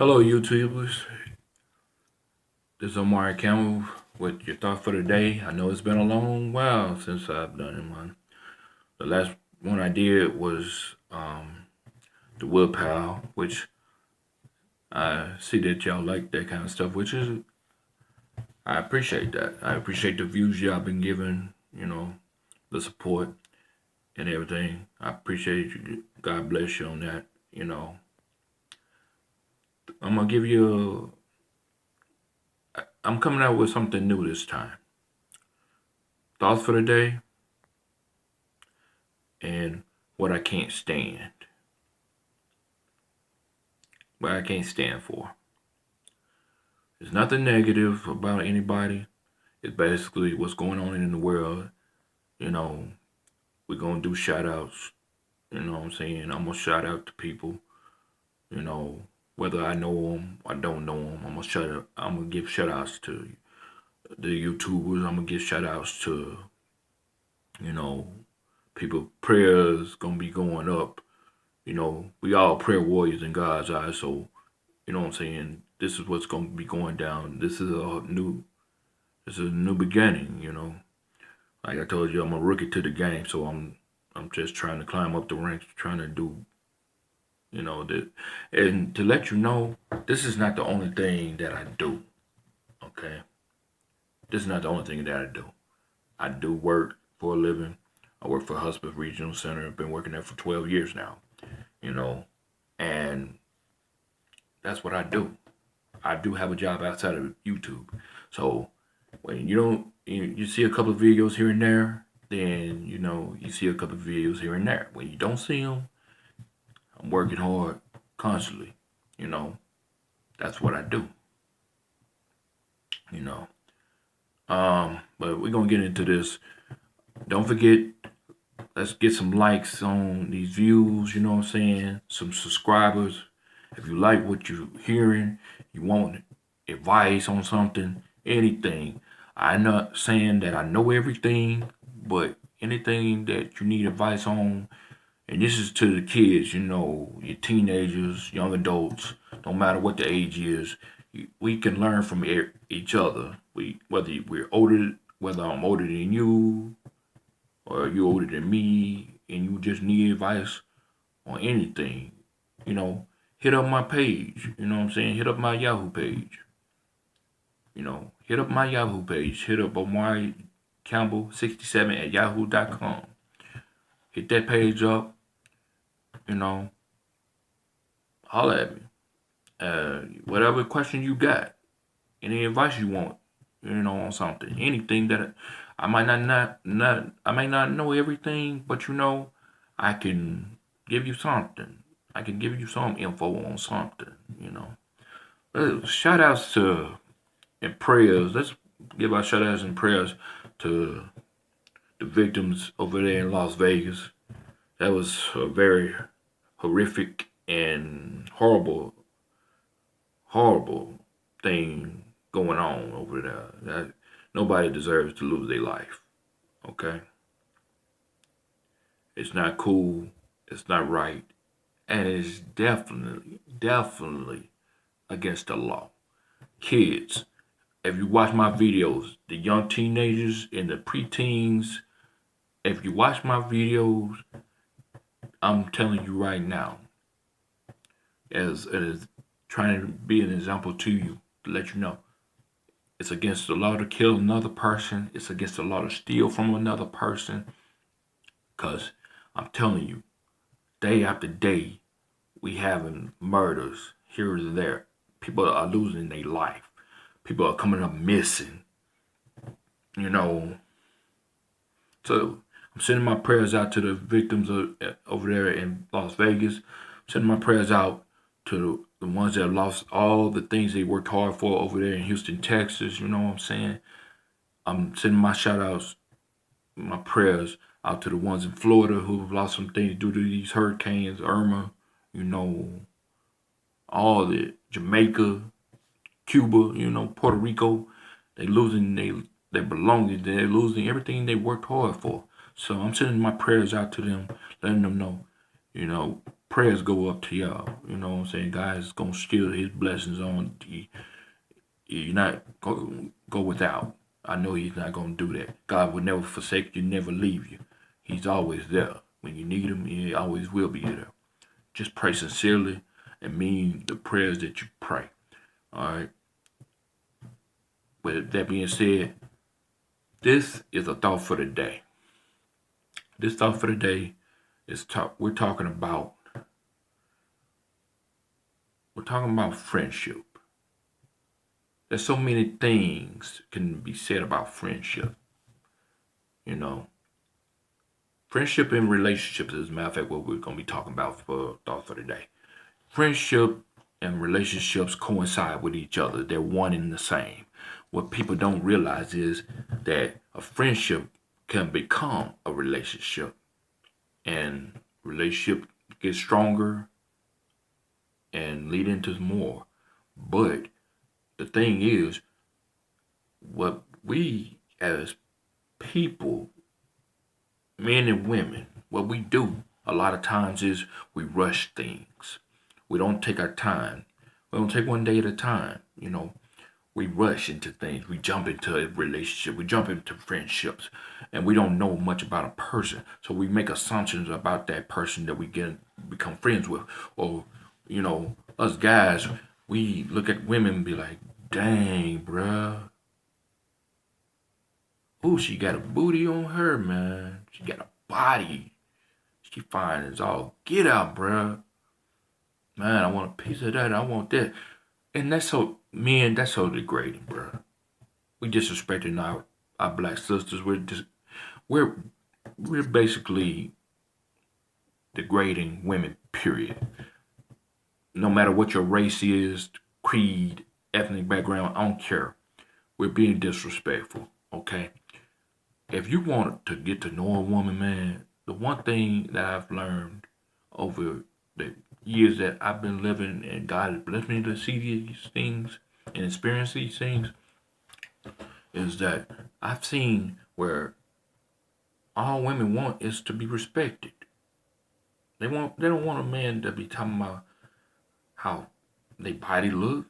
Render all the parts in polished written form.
Hello, YouTubers. This is Omar Campbell with your thought for the day. I know it's been a long while since I've done one. The last one I did was the Willpower, which I see that y'all like that kind of stuff, which is I appreciate that. I appreciate the views y'all been giving. The support and everything. I appreciate you. God bless you on that. I'm gonna give you. I'm coming out with something new this time. Thoughts for the day and what I can't stand. What I can't stand for. There's nothing negative about anybody. It's basically what's going on in the world. You know, we're going to do shout outs. You know what I'm saying? I'm going to shout out to people. You know, whether I know them or don't know them, I'm going to give shout outs to the YouTubers. I'm going to give shout outs to, you know, people. Prayers going to be going up. We all prayer warriors in God's eyes. So, you know what I'm saying? This is what's going to be going down. This is a new beginning. Like I told you, I'm a rookie to the game, so I'm just trying to climb up the ranks, trying to do, that. And to let you know, this is not the only thing that I do. Okay, this is not the only thing that I do. I do work for a living. I work for Husband Regional Center. I've been working there for 12 years now. And that's what I do. I do have a job outside of YouTube. So when you see a couple of videos here and there, then you see a couple of videos here and there. When you don't see them, I'm working hard constantly. That's what I do. But we're gonna get into this. Don't forget, let's get some likes on these views. You know what I'm saying? Some subscribers. If you like what you're hearing, you want advice on something, anything. I'm not saying that I know everything, but anything that you need advice on, and this is to the kids, your teenagers, young adults, no matter what the age is, we can learn from each other. Whether I'm older than you, or you older than me, and you just need advice on anything, hit up my page. You know what I'm saying? Hit up my Yahoo page. Hit up my Yahoo page. Hit up Omari Campbell 67 at yahoo.com. Hit that page up. Holler at me. Whatever question you got, any advice you want, on something, anything that I might I may not know everything, but I can give you something. I can give you some info on something. Shout outs to and prayers. Let's give our shout outs and prayers to the victims over there in Las Vegas. That was a very horrific and horrible thing going on over there. Nobody deserves to lose their life. Okay? It's not cool. It's not right. And it's definitely against the law. Kids, if you watch my videos, the young teenagers and the preteens, if you watch my videos, I'm telling you right now, as trying to be an example to you, to let you know, it's against the law to kill another person. It's against the law to steal from another person. Because I'm telling you, day after day, we having murders here and there. People are losing their life. People are coming up missing. So I'm sending my prayers out to the victims over there in Las Vegas. I'm sending my prayers out to the ones that lost all the things they worked hard for over there in Houston, Texas. You know what I'm saying? I'm sending my shout outs, my prayers out to the ones in Florida who've lost some things due to these hurricanes, Irma, all the Jamaica, Cuba, Puerto Rico. They losing their belongings. They're losing everything they worked hard for. So I'm sending my prayers out to them, letting them know, prayers go up to y'all. You know what I'm saying? God's gonna steal his blessings on you. You're not go without. I know he's not gonna do that. God will never forsake you, never leave you. He's always there. When you need him, he always will be there. Just pray sincerely and mean the prayers that you pray. All right. With that being said, this is a thought for the day. This thought for the day is we're talking about friendship. There's so many things can be said about friendship. You know, friendship and relationships is, a matter of fact, what we're gonna be talking about for thought for the day. Friendship and relationships coincide with each other. They're one and the same. What people don't realize is that a friendship can become a relationship, and relationship gets stronger and lead into more. But the thing is, what we as people, men and women, what we do a lot of times is we rush things. We don't take our time. We don't take one day at a time. We rush into things. We jump into a relationship. We jump into friendships, and we don't know much about a person. So we make assumptions about that person that we become friends with. Or, us guys, we look at women and be like, dang, bruh. Ooh, she got a booty on her, man. She got a body. She fine as all get out, bruh. Man, I want a piece of that. I want that. And that's so, men, that's so degrading, bruh. We disrespecting our black sisters. We're basically degrading women, period. No matter what your race is, creed, ethnic background, I don't care. We're being disrespectful, okay? If you want to get to know a woman, man, the one thing that I've learned over the years that I've been living and God has blessed me to see these things and experience these things is that I've seen where all women want is to be respected. They don't want a man to be talking about how they body look.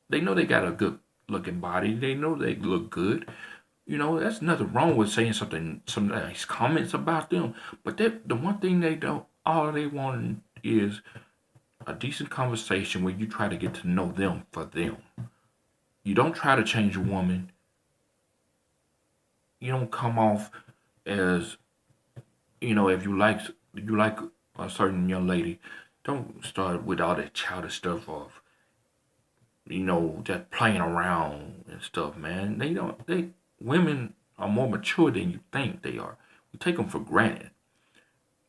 They know they got a good looking body. They know they look good. That's nothing wrong with saying some nice comments about them. But the one thing all they want is a decent conversation where you try to get to know them for them. You don't try to change a woman. You don't come off as, if you like a certain young lady, don't start with all that childish stuff of, just playing around and stuff, man. Women are more mature than you think they are. We take them for granted.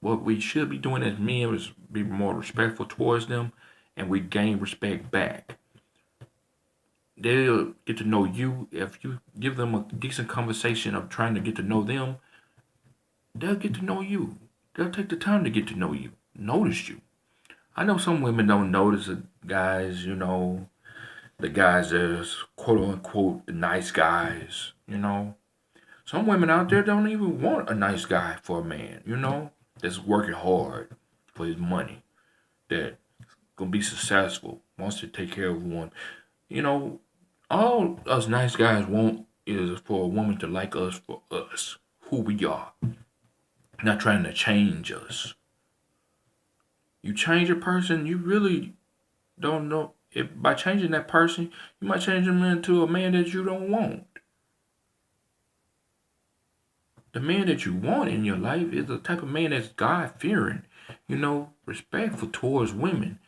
What we should be doing as men is be more respectful towards them, and we gain respect back. They'll get to know you if you give them a decent conversation of trying to get to know them. They'll get to know you. They'll take the time to get to know you, notice you. I know some women don't notice the guys, the guys that's quote unquote the nice guys, Some women out there don't even want a nice guy for a man, that's working hard for his money, that gonna be successful, wants to take care of one. All us nice guys want is for a woman to like us for us, who we are, not trying to change us. You change a person, you really don't know if by changing that person, you might change them into a man that you don't want. The man that you want in your life is the type of man that's God fearing, respectful towards women,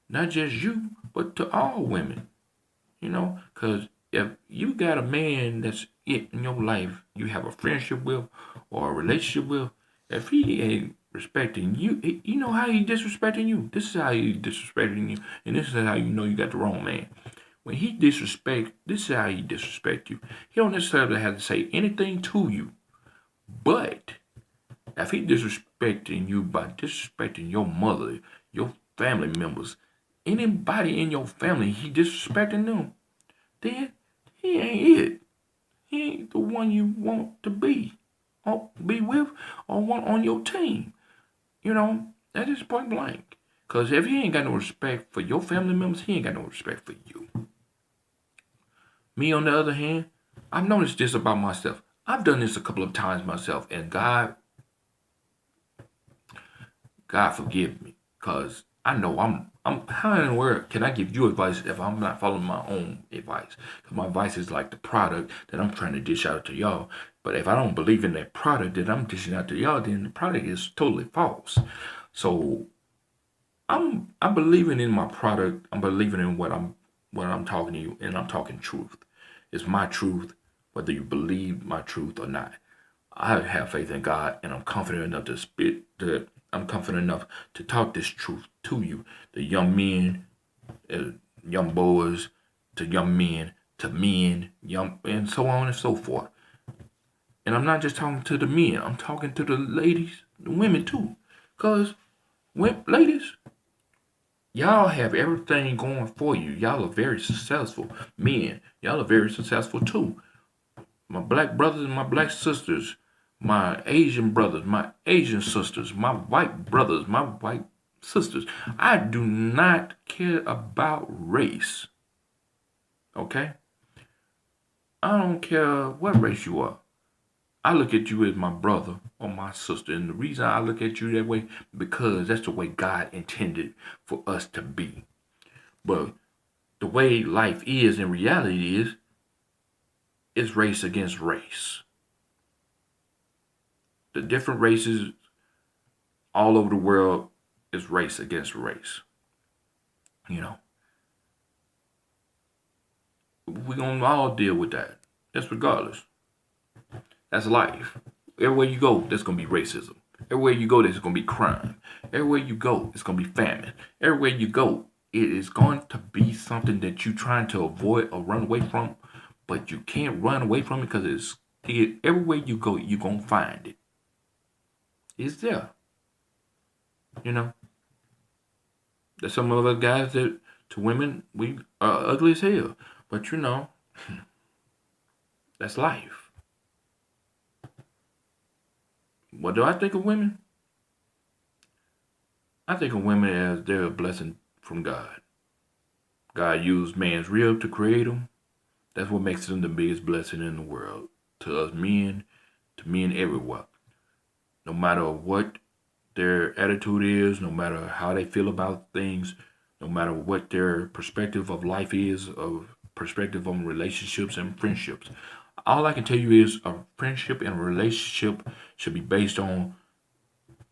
not just you, but to all women. Because if you got a man that's it in your life, you have a friendship with or a relationship with, if he ain't respecting you, you know how he disrespecting you. This is how he disrespecting you, and this is how you know you got the wrong man. When he disrespect, this is how he disrespect you. He don't necessarily have to say anything to you, but if he disrespecting you by disrespecting your mother, your family members, anybody in your family, he disrespecting them, then he ain't it. He ain't the one you want to be or be with or want on your team. That is point blank. Because if he ain't got no respect for your family members, he ain't got no respect for you. Me, on the other hand, I've noticed this about myself. I've done this a couple of times myself, and God forgive me, because I know how in the world can I give you advice if I'm not following my own advice? Because my advice is like the product that I'm trying to dish out to y'all. But if I don't believe in that product that I'm dishing out to y'all, then the product is totally false. So I'm believing in my product. I'm believing in what I'm talking to you, and I'm talking truth. It's my truth, whether you believe my truth or not. I have faith in God, and I'm confident enough I'm confident enough to talk this truth to you, the young men, young boys, to young men, to men, young, and so on and so forth. And I'm not just talking to the men. I'm talking to the ladies, the women too, cause ladies, y'all have everything going for you. Y'all are very successful. Men, y'all are very successful too. My black brothers and my black sisters, my Asian brothers, my Asian sisters, my white brothers, my white sisters. I do not care about race. Okay? I don't care what race you are. I look at you as my brother or my sister. And the reason I look at you that way, because that's the way God intended for us to be. But the way life is in reality is race against race. The different races all over the world is race against race. You know, we're going to all deal with that. That's regardless. That's life. Everywhere you go, there's going to be racism. Everywhere you go, there's going to be crime. Everywhere you go, it's going to be famine. Everywhere you go, it is going to be something that you're trying to avoid or run away from, but you can't run away from it because everywhere you go, you're going to find it. It's there. You know, there's some of us guys that to women we are ugly as hell, but you know, that's life. What do I think of women? I think of women as they're a blessing from God. God used man's rib to create them. That's what makes them the biggest blessing in the world to us men, to men everywhere. No matter what their attitude is, no matter how they feel about things, no matter what their perspective of life is, of perspective on relationships and friendships. All I can tell you is a friendship and a relationship should be based on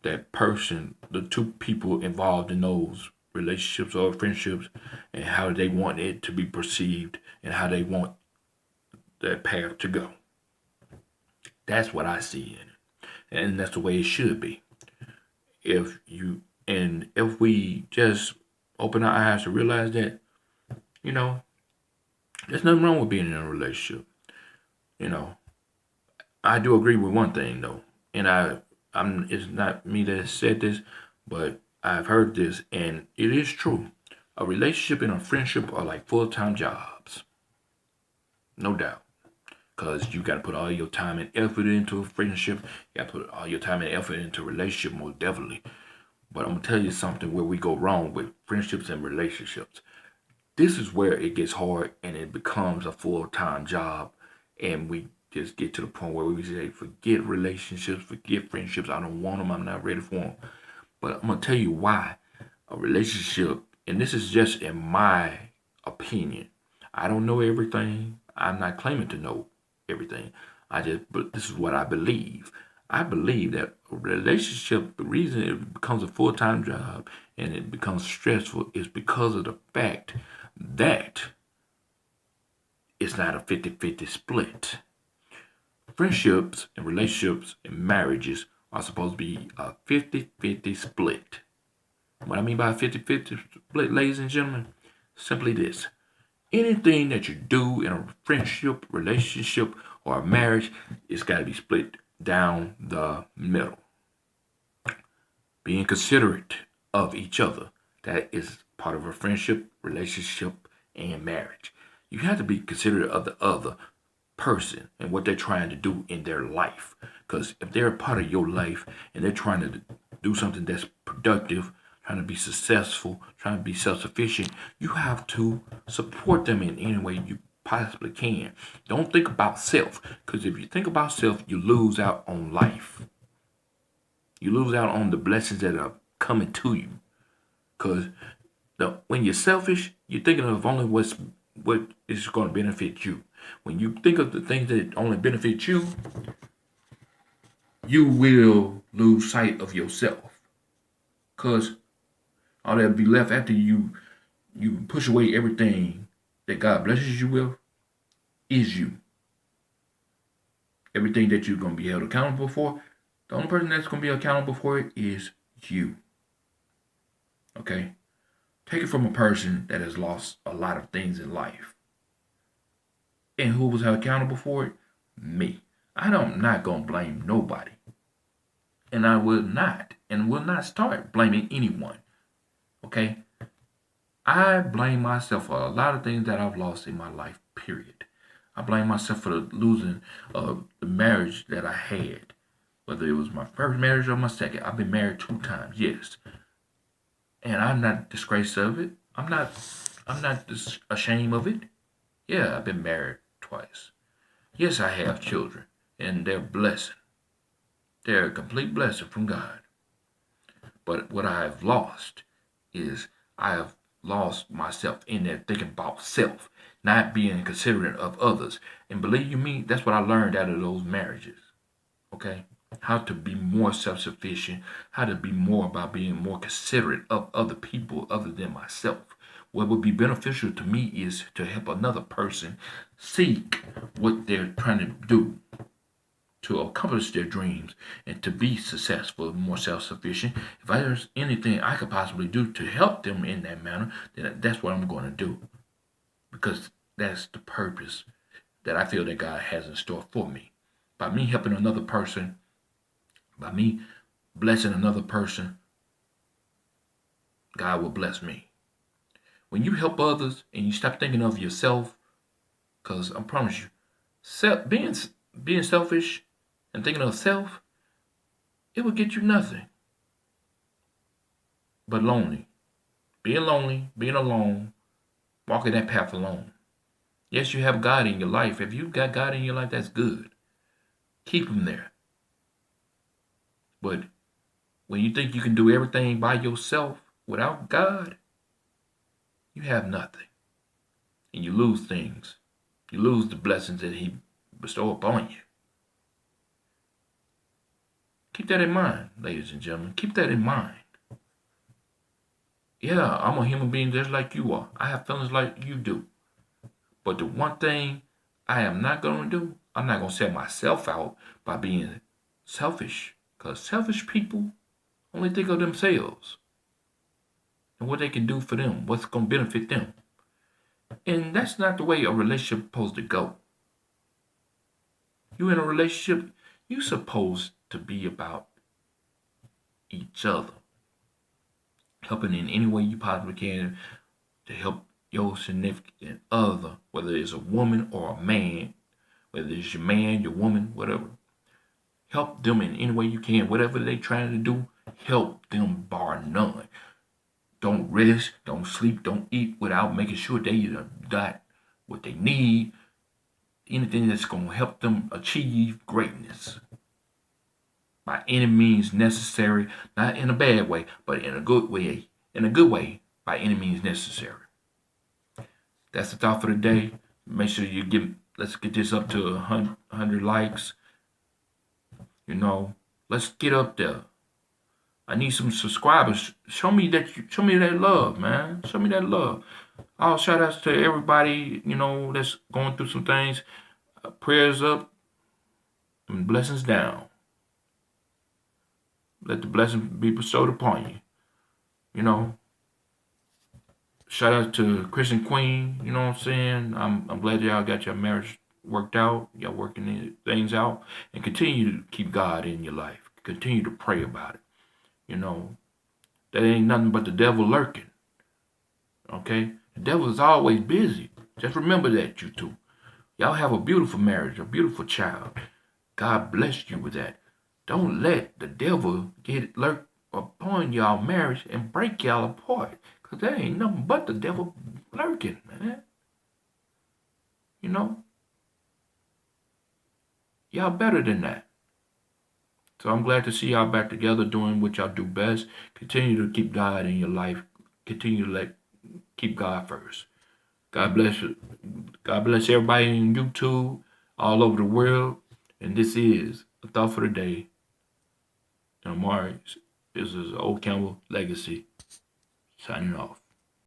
that person, the two people involved in those relationships or friendships, and how they want it to be perceived and how they want that path to go. That's what I see in it. And that's the way it should be. If we just open our eyes to realize that, you know, there's nothing wrong with being in a relationship. You know, I do agree with one thing though, and it's not me that said this, but I've heard this, and it is true. A relationship and a friendship are like full-time jobs, no doubt. Because you got to put all your time and effort into a friendship. You got to put all your time and effort into a relationship, most definitely. But I'm going to tell you something where we go wrong with friendships and relationships. This is where it gets hard and it becomes a full-time job. And we just get to the point where we say, forget relationships, forget friendships. I don't want them. I'm not ready for them. But I'm going to tell you why a relationship, and this is just in my opinion. I don't know everything. I'm not claiming to know everything. But this is what I believe. I believe that a relationship, the reason it becomes a full-time job and it becomes stressful is because of the fact that it's not a 50-50 split. Friendships and relationships and marriages are supposed to be a 50-50 split. What I mean by a 50-50 split, ladies and gentlemen, simply this. Anything that you do in a friendship, relationship, or a marriage, it's got to be split down the middle. Being considerate of each other, that is part of a friendship, relationship, and marriage. You have to be considerate of the other person and what they're trying to do in their life. Because if they're a part of your life and they're trying to do something that's productive, trying to be successful, trying to be self-sufficient, you have to support them in any way you possibly can. Don't think about self, because if you think about self, you lose out on life. You lose out on the blessings that are coming to you. Because when you're selfish, you're thinking of only what is going to benefit you. When you think of the things that only benefit you, you will lose sight of yourself. Because all that'll be left after you push away everything that God blesses you with is you. Everything that you're going to be held accountable for, the only person that's going to be accountable for it is you. Okay? Take it from a person that has lost a lot of things in life. And who was held accountable for it? Me. I'm not going to blame nobody. And I will not start blaming anyone. Okay? I blame myself for a lot of things that I've lost in my life, period. I blame myself for losing the marriage that I had. Whether it was my first marriage or my second. I've been married 2 times, yes. And I'm not disgraced of it. I'm not ashamed of it. Yeah, I've been married twice. Yes, I have children. And they're a blessing. They're a complete blessing from God. But what I have lost is I have lost myself in there thinking about self, not being considerate of others. And believe you me, that's what I learned out of those marriages. Okay? How to be more self-sufficient, how to be more about being more considerate of other people other than myself. What would be beneficial to me is to help another person seek what they're trying to do to accomplish their dreams and to be successful, more self-sufficient. If there's anything I could possibly do to help them in that manner, then that's what I'm going to do. Because that's the purpose that I feel that God has in store for me. By me helping another person, by me blessing another person, God will bless me. When you help others and you stop thinking of yourself, because I promise you, being selfish and thinking of self, it will get you nothing but lonely. Being lonely, being alone, walking that path alone. Yes, you have God in your life. If you've got God in your life, that's good. Keep him there. But when you think you can do everything by yourself without God, you have nothing. And you lose things. You lose the blessings that he bestowed upon you. Keep that in mind, ladies and gentlemen. Keep that in mind. Yeah, I'm a human being just like you are. I have feelings like you do. But the one thing I am not going to do, I'm not going to sell myself out by being selfish. Because selfish people only think of themselves and what they can do for them, what's going to benefit them. And that's not the way a relationship is supposed to go. You in a relationship, you're supposed to be about each other. Helping in any way you possibly can to help your significant other, whether it's a woman or a man, whether it's your man, your woman, whatever. Help them in any way you can. Whatever they're trying to do, help them bar none. Don't rest, don't sleep, don't eat without making sure they got what they need. Anything that's going to help them achieve greatness. By any means necessary, not in a bad way, but in a good way. In a good way, by any means necessary. That's the thought for the day. Make sure let's get this up to 100 likes. Let's get up there. I need some subscribers. Show me that love, man. Show me that love. All shout outs to everybody, that's going through some things. Prayers up and blessings down. Let the blessing be bestowed upon you. Shout out to Chris and Queen, you know what I'm saying? I'm glad y'all got your marriage worked out. Y'all working things out. And continue to keep God in your life. Continue to pray about it. That ain't nothing but the devil lurking. Okay? The devil is always busy. Just remember that, you two. Y'all have a beautiful marriage, a beautiful child. God bless you with that. Don't let the devil upon y'all marriage and break y'all apart. Because there ain't nothing but the devil lurking, man. You know? Y'all better than that. So I'm glad to see y'all back together doing what y'all do best. Continue to keep God in your life. Continue to keep God first. God bless you. God bless everybody in YouTube, all over the world. And this is a thought for the day. And Amari, this is Old Campbell Legacy signing off.